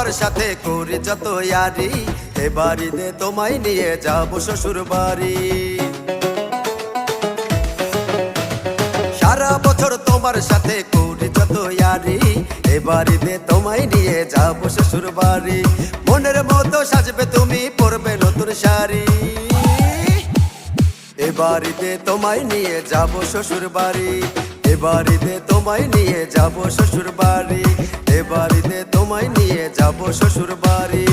তোমার সাথে করি যত ইয়ারি, এবারিতে তোমায় নিয়ে যাব শ্বশুর বাড়ি। সারা বছর তোমার সাথে করি যত ইয়ারি, এবারিতে তোমায় নিয়ে যাব শ্বশুর বাড়ি। মনের মতো সাজবে তুমি, পরবে নতুন শাড়ি, এবারিতে তোমায় নিয়ে যাব শ্বশুর বাড়ি। এবারিতে তোমায় নিয়ে যাব শ্বশুর বাড়ি, এবারিতে তোমায় নিয়ে যাব শ্বশুর বাড়ি।